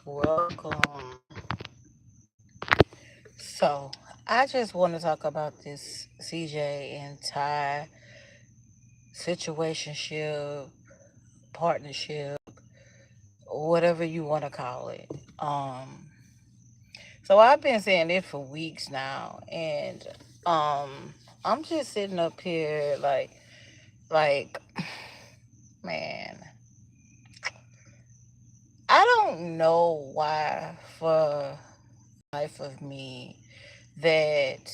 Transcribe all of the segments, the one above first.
Welcome. So, I just want to talk about this CJ and Ty situationship, partnership, whatever you want to call it. Um, so I've been saying this for weeks now, and I'm just sitting up here like, man, I don't know why for life of me that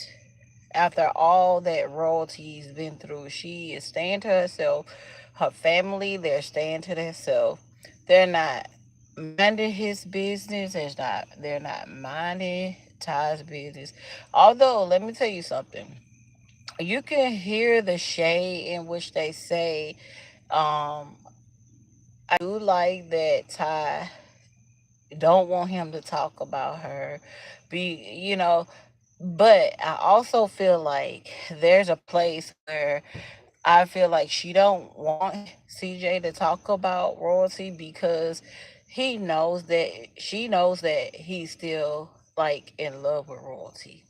after all that royalty's been through, she is staying to herself. Her family, they're staying to themselves. They're not minding his business. They're not minding Ty's business. Although, let me tell you something. You can hear the shade in which they say, um, I do like that Ty don't want him to talk about her. You know, but I also feel like there's a place where I feel like she don't want CJ to talk about royalty because she knows that he's still like in love with royalty.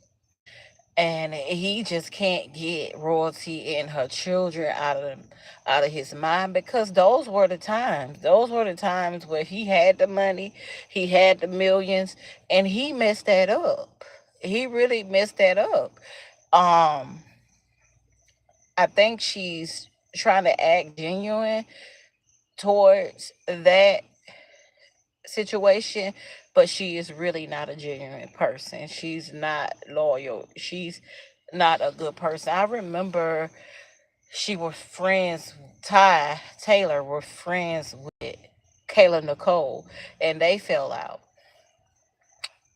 And he just can't get royalty and her children out of his mind because those were the times. Those were the times where he had the money, he had the millions, and he messed that up. He really messed that up. Um, I think she's trying to act genuine towards that situation, but she is really not a genuine person. She's not loyal. She's not a good person. I remember she was friends, Ty Taylor were friends with Kayla Nicole, and they fell out.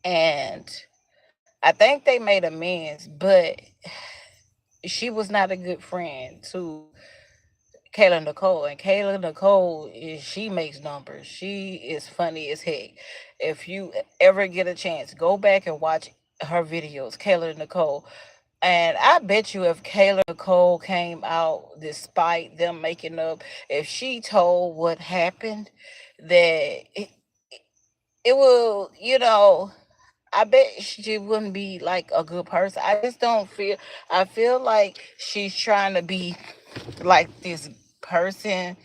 And I think they made amends, but she was not a good friend to Kayla Nicole. And Kayla Nicole she makes numbers. She is funny as heck. If you ever get a chance, go back and watch her videos, Kayla Nicole. And I bet you if Kayla Nicole came out despite them making up, if she told what happened, that it will, I bet she wouldn't be like a good person. I just don't feel, I feel like she's trying to be like this person.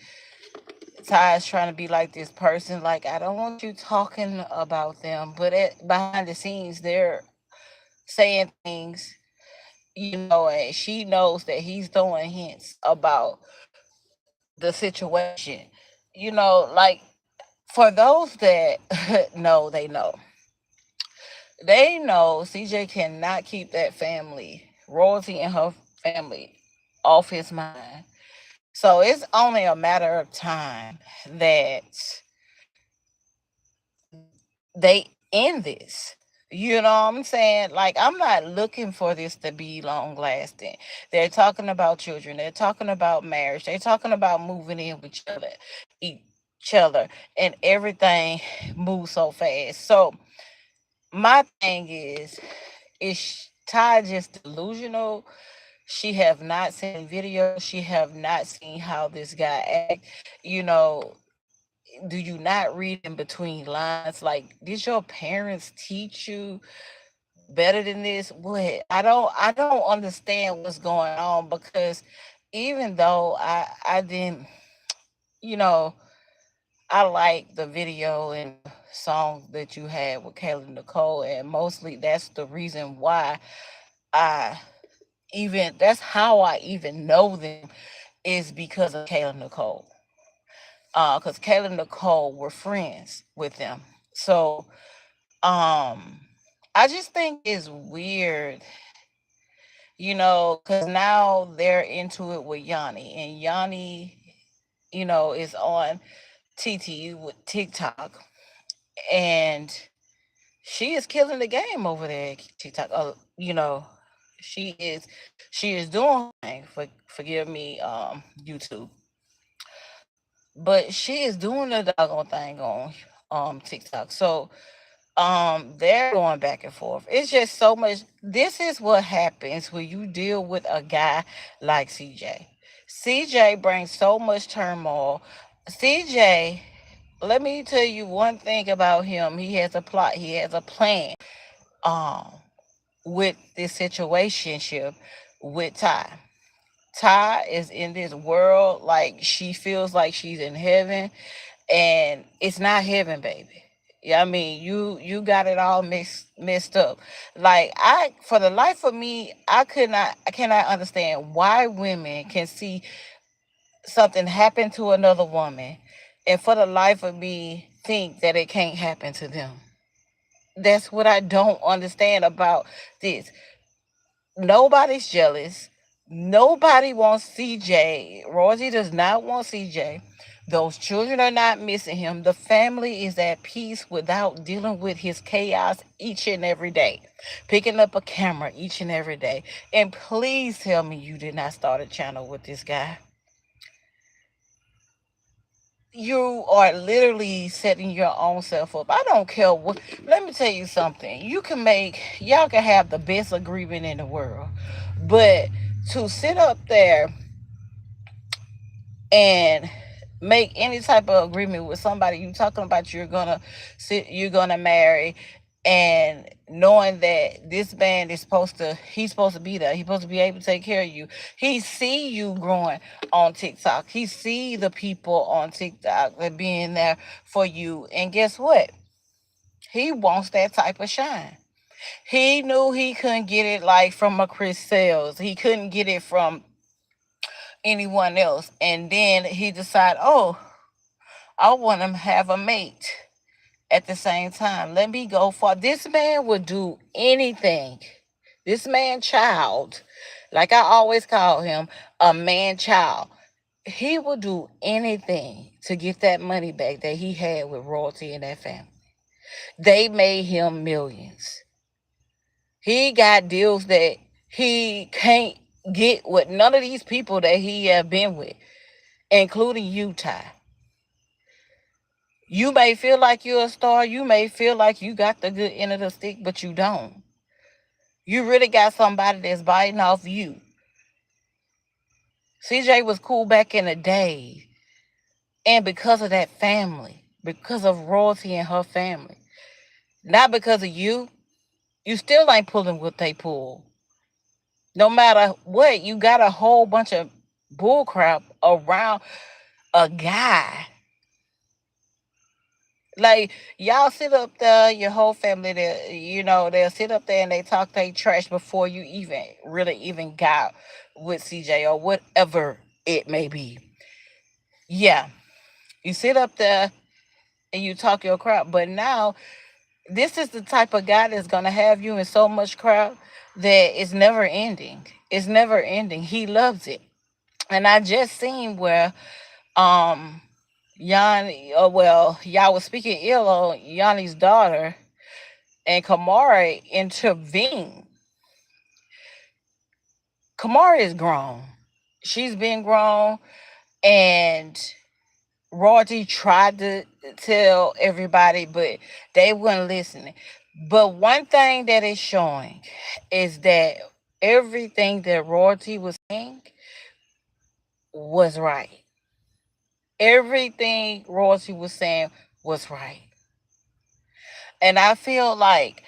Ty's trying to be like this person. Like, I don't want you talking about them, but behind the scenes, they're saying things, and she knows that he's throwing hints about the situation. Like, for those that know, they know CJ cannot keep that family, royalty and her family, off his mind. So it's only a matter of time that they end this. You know what I'm saying? Like, I'm not looking for this to be long lasting. They're talking about children. They're talking about marriage. They're talking about moving in with each other, and everything moves so fast. So my thing is Ty just delusional? She have not seen videos. She have not seen how this guy act. You know, do you not read in between lines? Like, did your parents teach you better than this? What? I don't understand what's going on because even though I didn't, you know, I like the video and song that you had with Kayla Nicole, and mostly that's the reason why I that's how I even know them is because of Kayla Nicole. Because Kayla and Nicole were friends with them. So um I just think it's weird, because now they're into it with Yanni, and Yanni, is on TT with TikTok, and she is killing the game over there at TikTok. She is she is doing her thing. Forgive me, YouTube, but she is doing the doggone thing on TikTok. So they're going back and forth. It's just so much. This is what happens when you deal with a guy like CJ. CJ brings so much turmoil. CJ let me tell you one thing about him. He has a plot. He has a plan. Um, with this situationship with Ty. Ty is in this world like she feels like she's in heaven, and it's not heaven, baby. Yeah, I mean, you got it all messed up. Like, I, for the life of me, I cannot understand why women can see something happen to another woman, and for the life of me think that it can't happen to them. That's what I don't understand about this. Nobody's jealous. Nobody wants CJ. Rosie does not want CJ. Those children are not missing him. The family is at peace without dealing with his chaos each and every day. Picking up a camera each and every day. And please tell me you did not start a channel with this guy. You are literally setting your own self up. I don't care what. Let me tell you something. Y'all can have the best agreement in the world, but to sit up there and make any type of agreement with somebody you talking about you're gonna marry, and knowing that this man is he's supposed to be there, he's supposed to be able to take care of you. He see you growing on TikTok, he see the people on TikTok that being there for you, and guess what, he wants that type of shine. He knew he couldn't get it like from a Chris Sales, he couldn't get it from anyone else, and then he decided, oh, I want to have a mate at the same time. Let me go for this man would do anything. This man child, like I always call him, a man child. He will do anything to get that money back that he had with royalty and that family. They made him millions. He got deals that he can't get with none of these people that he have been with, including Utah. You may feel like you're a star. You may feel like you got the good end of the stick, but you don't. You really got somebody that's biting off you. CJ was cool back in the day. And because of that family, because of royalty and her family, not because of you, you still ain't pulling what they pull. No matter what, you got a whole bunch of bullcrap around a guy. Like, y'all sit up there, your whole family, there, they'll sit up there and they talk they trash before you even got with CJ or whatever it may be. Yeah, you sit up there and you talk your crap, but now this is the type of guy that's gonna have you in so much crap that it's never ending. It's never ending. He loves it. And I just seen where um Yanni, well, y'all was speaking ill on Yanni's daughter, and Kamari intervened. Kamari is grown. She's been grown, and Royalty tried to tell everybody, but they weren't listening. But one thing that is showing is that everything that Royalty was saying was right. Everything Royalty was saying was right. And I feel like,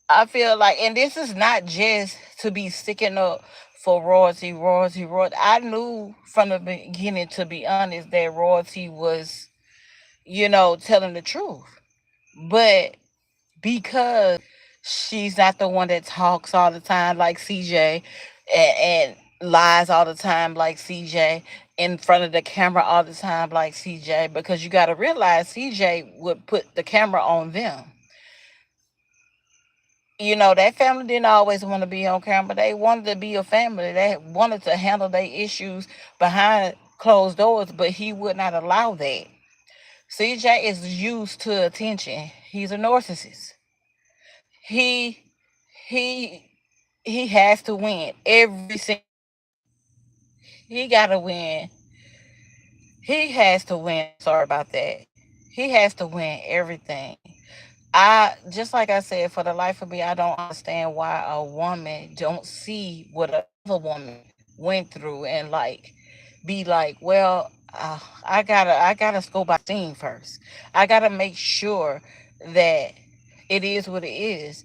and this is not just to be sticking up for royalty. I knew from the beginning, to be honest, that royalty was, telling the truth. But because she's not the one that talks all the time like CJ, and lies all the time like CJ, in front of the camera all the time like CJ, because you got to realize CJ would put the camera on them. That family didn't always want to be on camera. They wanted to be a family. They wanted to handle their issues behind closed doors, but he would not allow that. CJ is used to attention. He's a narcissist. He he he has to win every single. He gotta win. He has to win. Sorry about that. He has to win everything. I just like I said, for the life of me, I don't understand why a woman don't see what another woman went through and like be like, well, I gotta go by scene first. I gotta make sure that it is what it is.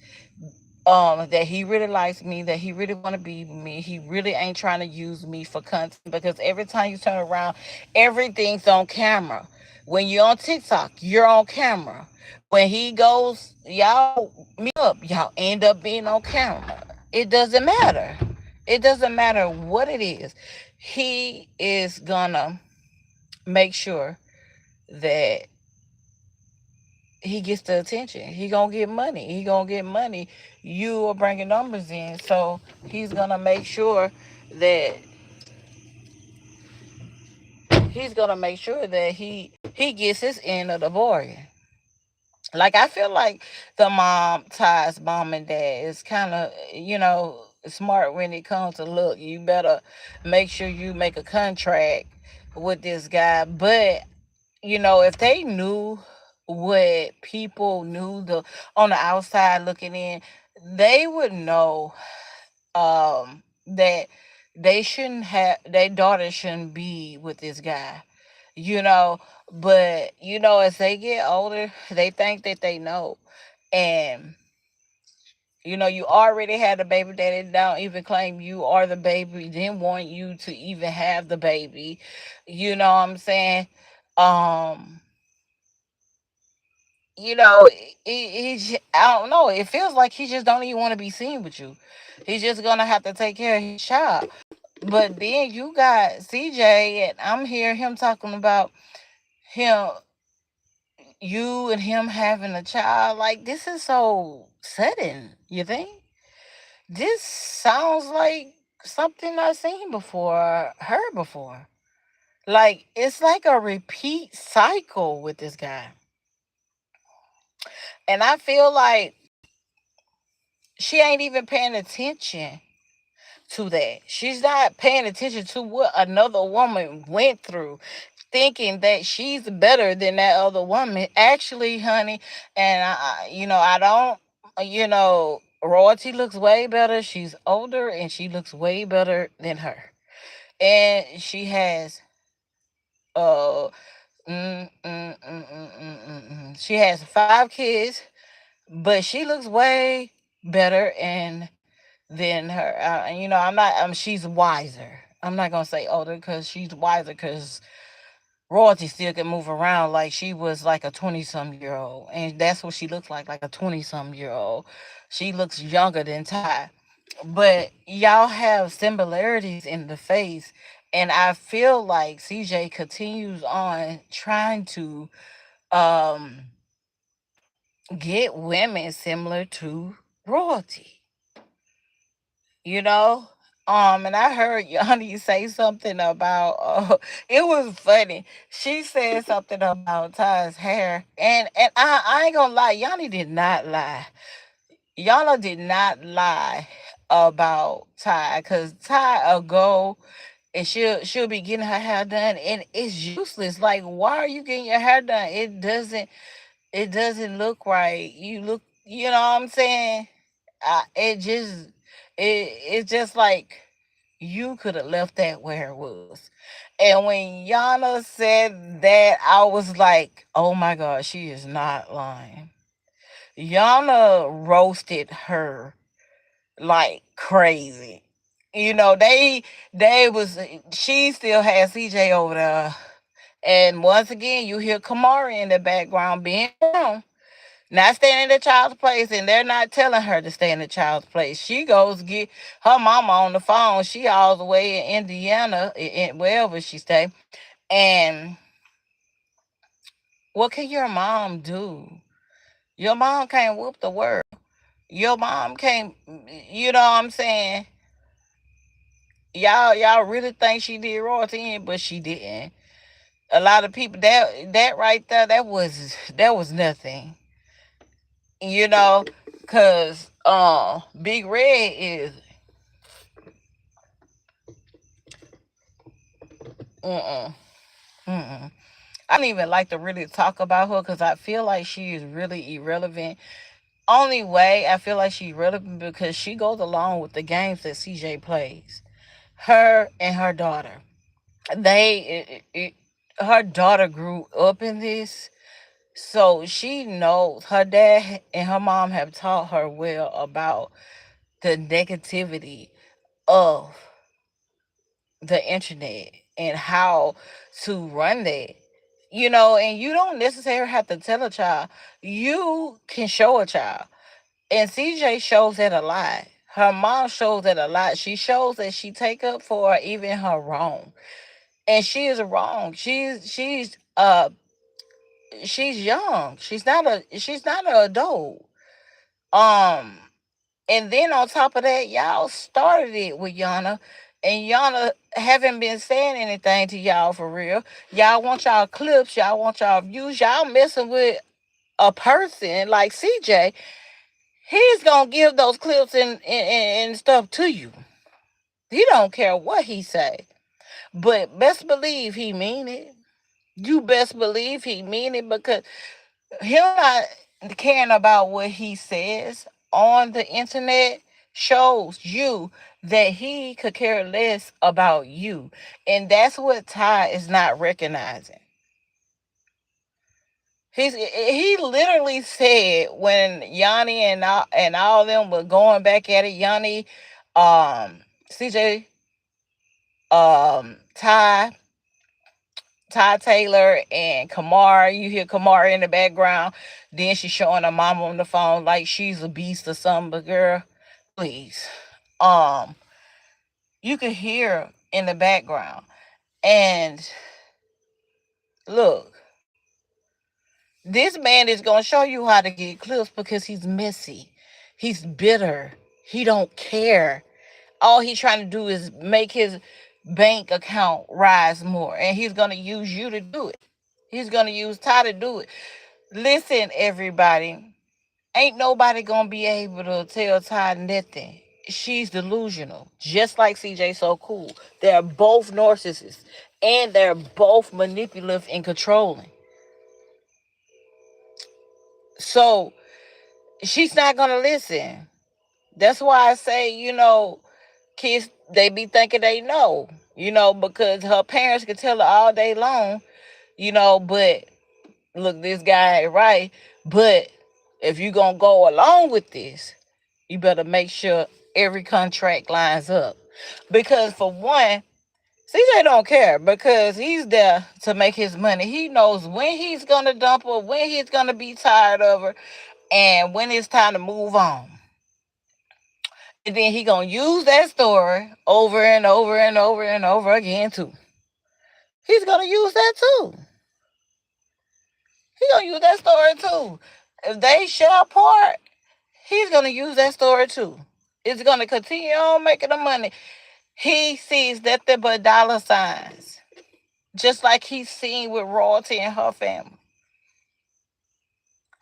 That he really likes me, that he really want to be with me. He really ain't trying to use me for content, because every time you turn around, everything's on camera. When you're on TikTok, you're on camera. When he goes, y'all meet up, y'all end up being on camera. It doesn't matter. It doesn't matter what it is. He is gonna make sure that he gets the attention. He gonna get money. He gonna get money. You are bringing numbers in, so he's gonna make sure that he gets his end of the bargain. Like, I feel like the Ty's mom and dad is kind of, smart when it comes to, look, you better make sure you make a contract with this guy. But if they knew what people knew, the on the outside looking in, they would know that they shouldn't have their daughter shouldn't be with this guy. you know but as they get older, they think that they know. And you already had a baby daddy, don't even claim you are the baby, didn't want you to even have the baby. You know what I'm saying? um I don't know. It feels like he just don't even want to be seen with you. He's just gonna have to take care of his child. But then you got CJ, and I'm hearing him talking about him, you and him having a child. Like, this is so sudden. You think this sounds like something I've seen before, heard before? Like, it's like a repeat cycle with this guy, and I feel like she ain't even paying attention to that. She's not paying attention to what another woman went through, thinking that she's better than that other woman. Actually, honey, and I don't, Royalty looks way better. She's older and she looks way better than her. And she has, uh, she has 5 kids, but she looks way better and than her. I'm not. She's wiser. I'm not gonna say older because she's wiser. Because Royalty still can move around like she was like a 20-some-year-old, and that's what she looks like a 20-some-year-old. She looks younger than Ty, but y'all have similarities in the face, and I feel like CJ continues on trying to um get women similar to Royalty. you know. And I heard Yanni say something about. It was funny. She said something about Ty's hair, and I ain't gonna lie. Yanni did not lie. Yana did not lie about Ty, cause Ty will go and she'll be getting her hair done, and it's useless. Like, why are you getting your hair done? It doesn't look right. You look, you know what I'm saying? It's just like you could have left that where it was. And when Yana said that, I was like, oh my God, she is not lying. Yana roasted her like crazy. They was she still had CJ over there. And once again, you hear Kamari in the background being wrong, not staying in the child's place, and they're not telling her to stay in the child's place. She goes get her mama on the phone. She all the way in Indiana, wherever she stay. And what can your mom do? Your mom can't whoop the world. Your mom can't. You know what I'm saying? Y'all really think she did Royalty in, but she didn't. A lot of people, that right there, that was nothing. You know, cause Big Red is mm mm. I don't even like to really talk about her because I feel like she is really irrelevant. Only way I feel like she's relevant because she goes along with the games that CJ plays. Her and her daughter. They her daughter grew up in this, so she knows her dad and her mom have taught her well about the negativity of the internet and how to run that. And you don't necessarily have to tell a child. You can show a child. And CJ shows that a lot. Her mom shows that a lot. She shows that she take up for even her wrong. And she is wrong. She's young. She's not an adult. Um and then on top of that, y'all started it with Yana. And Yana haven't been saying anything to y'all for real. Y'all want y'all clips, y'all want y'all views, y'all messing with a person like CJ. He's gonna give those clips and stuff to you. He don't care what he say. But best believe he mean it. You best believe he mean it, because him not caring about what he says on the internet shows you that he could care less about you. And that's what Ty is not recognizing. He literally said when Yanni and all them were going back at it, Yanni, CJ, Ty, Ty Taylor and Kamara. You hear Kamara in the background. Then she's showing her mom on the phone like she's a beast or something. But girl, please. Um, you can hear in the background. And look, this man is gonna show you how to get clips because he's messy. He's bitter. He don't care. All he's trying to do is make his bank account rise more. And he's gonna use you to do it. He's gonna use Ty to do it. Listen, everybody, ain't nobody gonna be able to tell Ty nothing. She's delusional, just like CJ So Cool. They're both narcissists, and they're both manipulative and controlling. So she's not gonna listen. That's why I say, kids, they be thinking they know, because her parents can tell her all day long, but look, this guy ain't right. But if you gonna go along with this, you better make sure every contract lines up. Because for one, CJ don't care because he's there to make his money. He knows when he's gonna dump her, when he's gonna be tired of her, and when it's time to move on. And then he gonna use that story over and over and over and over again too. He's gonna use that too. He gonna use that story too. If they share apart, he's gonna use that story too. It's gonna continue on making the money. He sees nothing but dollar signs, just like he's seen with royalty and her family.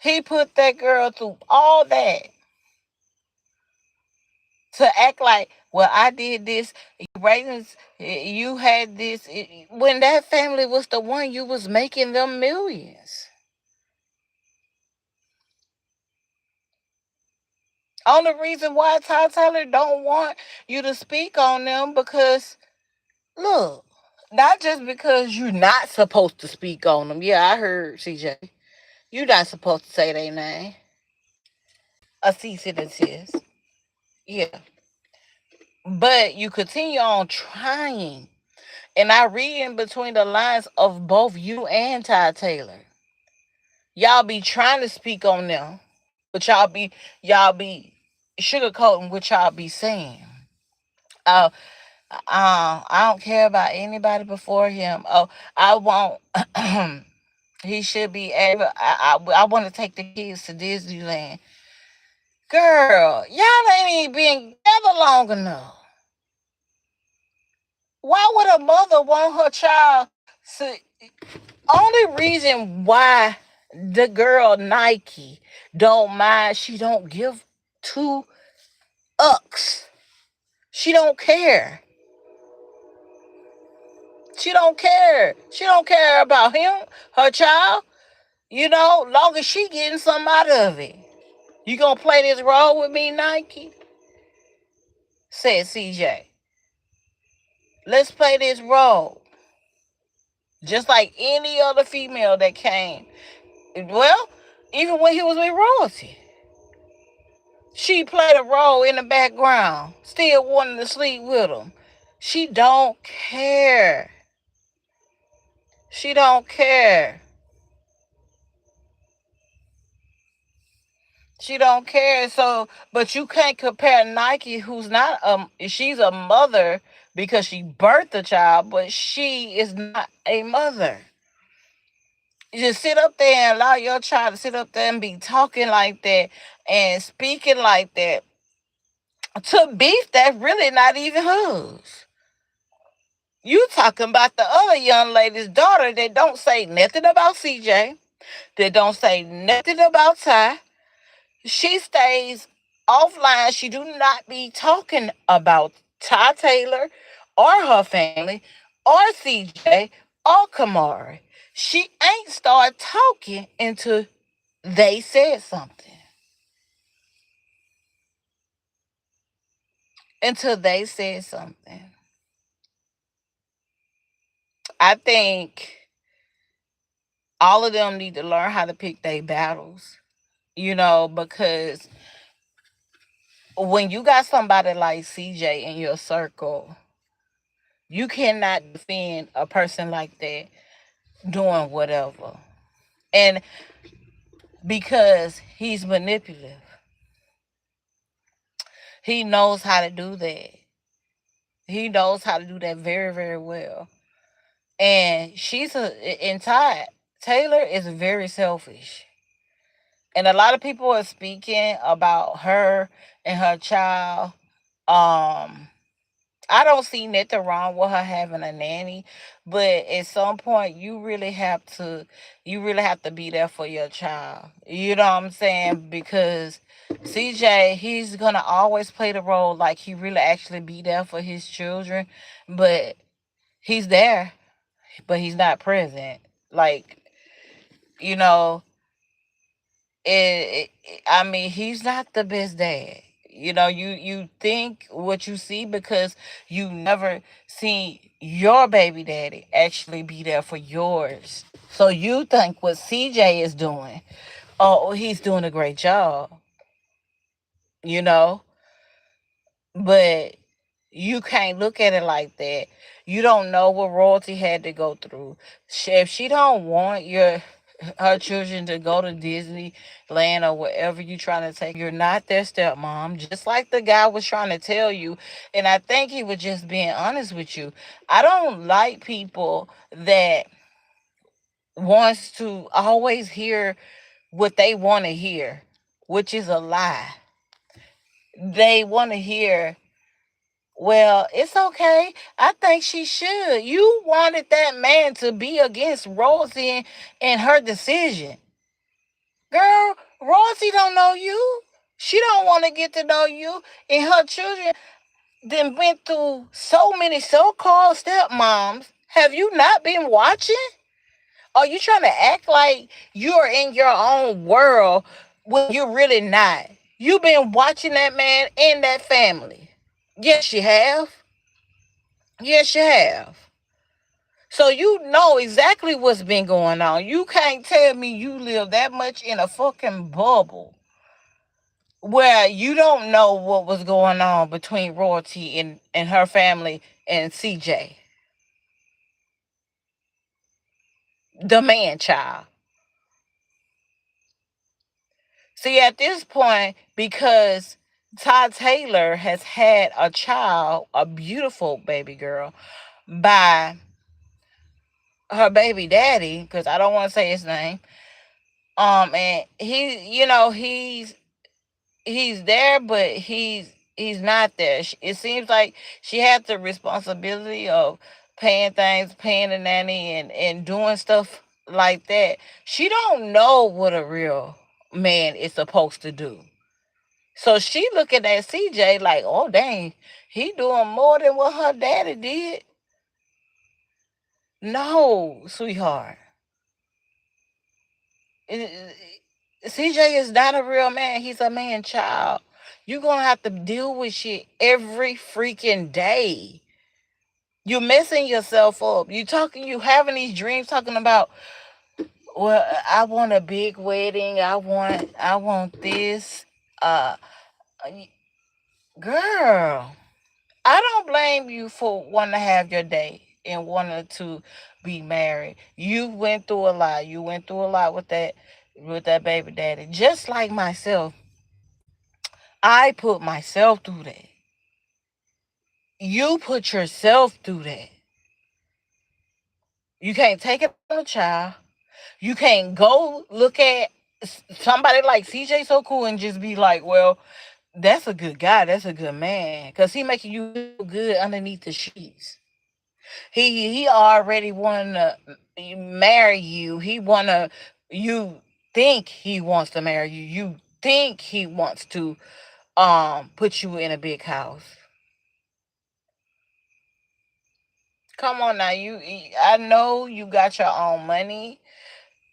He put that girl through all that to act like, well, I did this, ratings, you had this, when that family was the one you was making them millions. Only reason why Ty Taylor don't want you to speak on them because, look, not just because you're not supposed to speak on them. Yeah, I heard CJ. You're not supposed to say their name. A cease and desist. Yeah. But you continue on trying. And I read in between the lines of both you and Ty Taylor. Y'all be trying to speak on them, but y'all be sugarcoating what y'all be saying. Uh, I don't care about anybody before him. Oh, I won't. He should be able. I want to take the kids to Disneyland. Girl, y'all ain't even been together long enough. Why would a mother want her child to? Only reason why the girl Nike don't mind, she don't give two ucks. She don't care. She don't care. She don't care about him, her child. Long as she getting something out of it. You gonna play this role with me, Nike? Said CJ. Let's play this role. just like any other female that came. Well, even when he was with royalty, she played a role in the background, still wanting to sleep with him. She don't care. She don't care. She don't care. So, but you can't compare Nike, who's not she's a mother because she birthed a child, but she is not a mother. You just sit up there and allow your child to sit up there and be talking like that and speaking like that to beef that's really not even hers. You talking about the other young lady's daughter that don't say nothing about CJ, that don't say nothing about Ty. She stays offline. She do not be talking about Ty Taylor or her family or CJ or Kamari. She ain't start talking until they said something. Until they said something. I think all of them need to learn how to pick their battles, because when you got somebody like CJ in your circle, you cannot defend a person like that doing whatever. And because he's manipulative, he knows how to do that. He knows how to do that very, very well. And and Ty Taylor is very selfish. And a lot of people are speaking about her and her child. Um, I don't see nothing wrong with her having a nanny, but at some point you really have to be there for your child. You know what I'm saying? Because CJ, he's gonna always play the role like he really actually be there for his children, but he's there, but he's not present. Like, you know, I mean, he's not the best dad. You think what you see because you never seen your baby daddy actually be there for yours. So you think what CJ is doing, oh, he's doing a great job, you know? But you can't look at it like that. You don't know what royalty had to go through. If she don't want her children to go to Disneyland or wherever you trying to take, you're not their stepmom. Just like the guy was trying to tell you, and I think he was just being honest with you. I don't like people that wants to always hear what they want to hear, which is a lie. They want to hear, well, it's okay. I think she should. You wanted that man to be against Rosie and her decision. Girl, Rosie don't know you. She don't want to get to know you. And her children then went through so many so-called stepmoms. Have you not been watching? Are you trying to act like you're in your own world when you're really not? You've been watching that man and that family. Yes, you have. Yes, you have. So you know exactly what's been going on. You can't tell me you live that much in a fucking bubble where you don't know what was going on between Royalty and her family and CJ, the man child. See, at this point, because Todd Taylor has had a child, a beautiful baby girl, by her baby daddy, because I don't want to say his name. And he's there, but he's not there. It seems like she had the responsibility of paying things, paying the nanny, and doing stuff like that. She don't know what a real man is supposed to do. So she looking at CJ like, oh dang, he doing more than what her daddy did. No, sweetheart. CJ is not a real man. He's a man child. You're gonna have to deal with shit every freaking day. You messing yourself up. You having these dreams talking about, well, I want a big wedding. I want this. Uh, girl, I don't blame you for wanting to have your day and wanting to be married. You went through a lot. You went through a lot with that baby daddy. Just like myself, I put myself through that. You put yourself through that. You can't take it on a child. You can't go look at somebody like CJ so cool and just be like, well, that's a good guy. That's a good man. Because he making you feel good underneath the sheets. He already want to marry you. He want to, you think he wants to marry you. You think he wants to put you in a big house. Come on now, I know you got your own money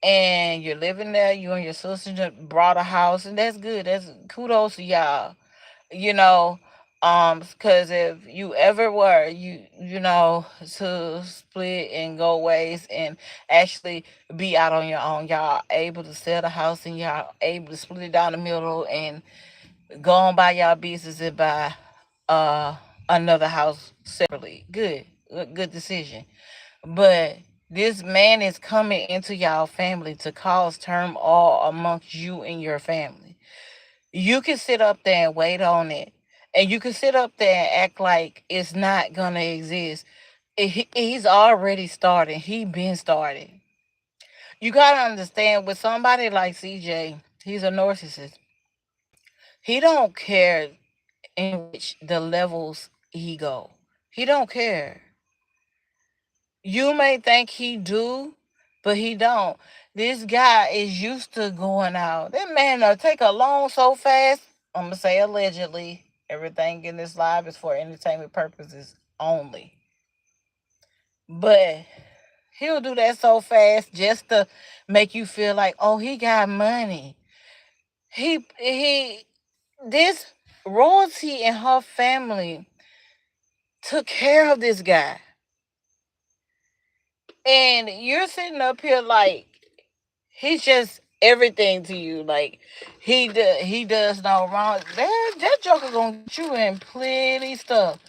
and you're living there. You and your sister just brought a house, and that's good. That's kudos to y'all. You know, because if you ever were to split and go ways and actually be out on your own, y'all able to sell the house and y'all able to split it down the middle and go on by y'all business and buy uh another house separately. Good decision. But this man is coming into y'all family to cause turmoil amongst you and your family. You can sit up there and wait on it. And you can sit up there and act like it's not gonna exist. He's already started. He been started. You gotta understand with somebody like CJ, he's a narcissist. He don't care in which the levels he go. He don't care. You may think he do, but he don't. This guy is used to going out. That man take a loan so fast. I'm gonna say allegedly. Everything in this live is for entertainment purposes only. But he'll do that so fast just to make you feel like, oh, he got money. He this royalty and her family took care of this guy. And you're sitting up here like he's just everything to you. Like he does no wrong. That joker gonna get you in plenty stuff.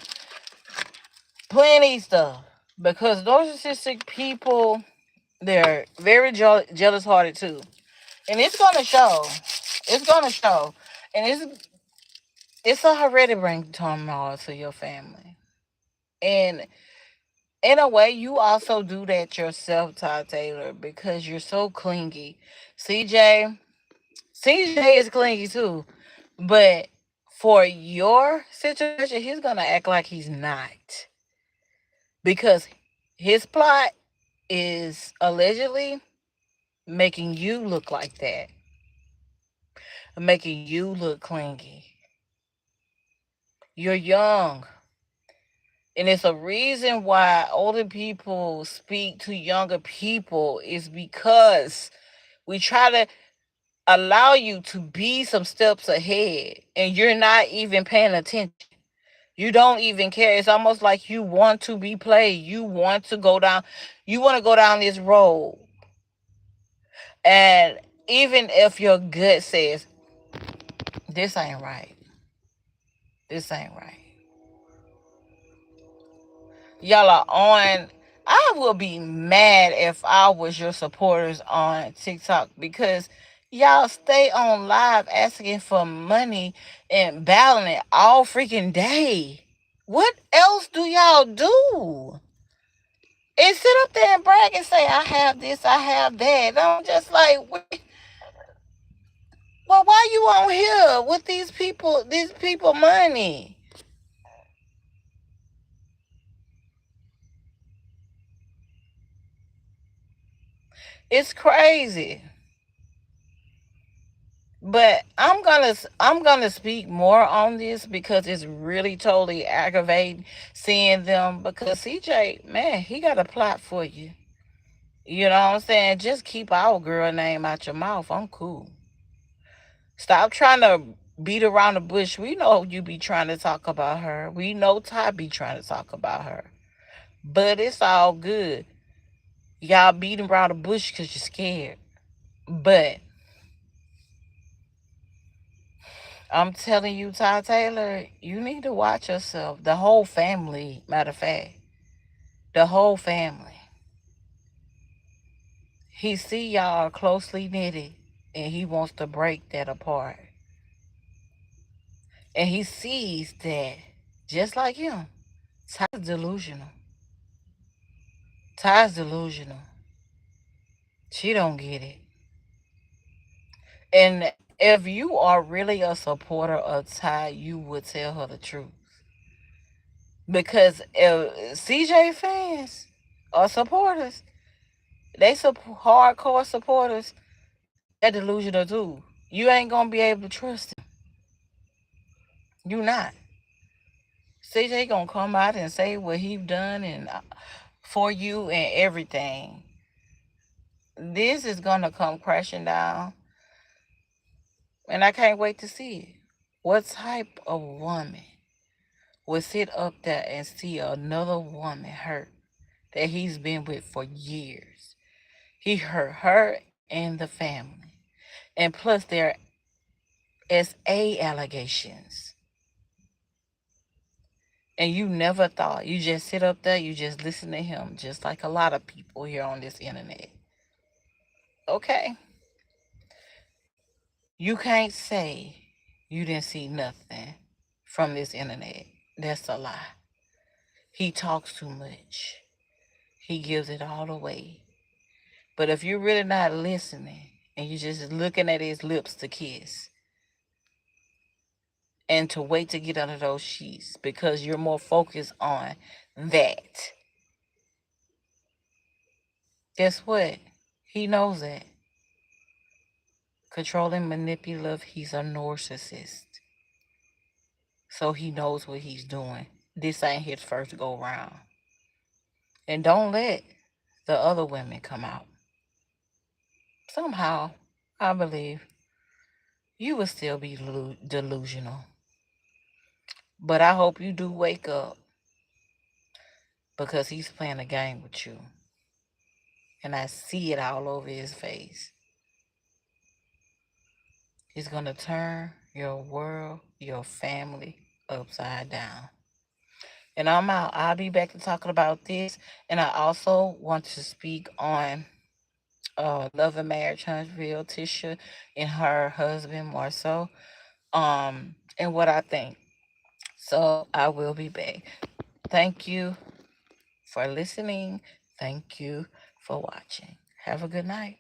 Because narcissistic people, they're very jealous hearted too, and it's gonna show. It's gonna show, and it's already bring turmoil to your family. And in a way, you also do that yourself, Todd Taylor, because you're so clingy. CJ, CJ is clingy too, but for your situation, he's gonna act like he's not because his plot is allegedly making you look like that, making you look clingy. You're young. And it's a reason why older people speak to younger people is because we try to allow you to be some steps ahead and you're not even paying attention. You don't even care. It's almost like you want to be played. You want to go down this road. And even if your gut says, this ain't right, this ain't right. Y'all are on. I would be mad if I was your supporters on TikTok because y'all stay on live asking for money and battling it all freaking day. What else do y'all do? And sit up there and brag and say, I have this, I have that. And I'm just like, well, why you on here with these people money? It's crazy. But I'm gonna speak more on this because it's really totally aggravating seeing them because CJ, man, he got a plot for you. You know what I'm saying? Just keep our girl name out your mouth. I'm cool. Stop trying to beat around the bush. We know you be trying to talk about her. We know Ty be trying to talk about her. But it's all good. Y'all beating around the bush because you're scared. But I'm telling you, Ty Taylor, you need to watch yourself. The whole family, matter of fact. The whole family. He see y'all closely knitted and he wants to break that apart. And he sees that, just like him, Ty's delusional. Ty's delusional. She don't get it. And if you are really a supporter of Ty, you would tell her the truth. Because CJ fans or supporters, hardcore supporters, they're delusional too. You ain't gonna be able to trust him. You not. CJ gonna come out and say what he done and for you and everything. This is gonna come crashing down, and I can't wait to see it. What type of woman would sit up there and see another woman hurt that he's been with for years? He hurt her and the family, and plus there SA allegations. And you never thought. You just sit up there, you just listen to him, just like a lot of people here on this internet. Okay. You can't say you didn't see nothing from this internet. That's a lie. He talks too much. He gives it all away. But if you're really not listening and you're just looking at his lips to kiss and to wait to get under those sheets because you're more focused on that, guess what? He knows that. Controlling, manipulative, he's a narcissist. So he knows what he's doing. This ain't his first go round. And don't let the other women come out. Somehow, I believe you will still be delusional. But I hope you do wake up because he's playing a game with you. And I see it all over his face. He's going to turn your world, your family upside down. And I'm out. I'll be back to talking about this. And I also want to speak on Love and Marriage Huntsville, Tisha and her husband Marceau, and what I think. So I will be back. Thank you for listening. Thank you for watching. Have a good night.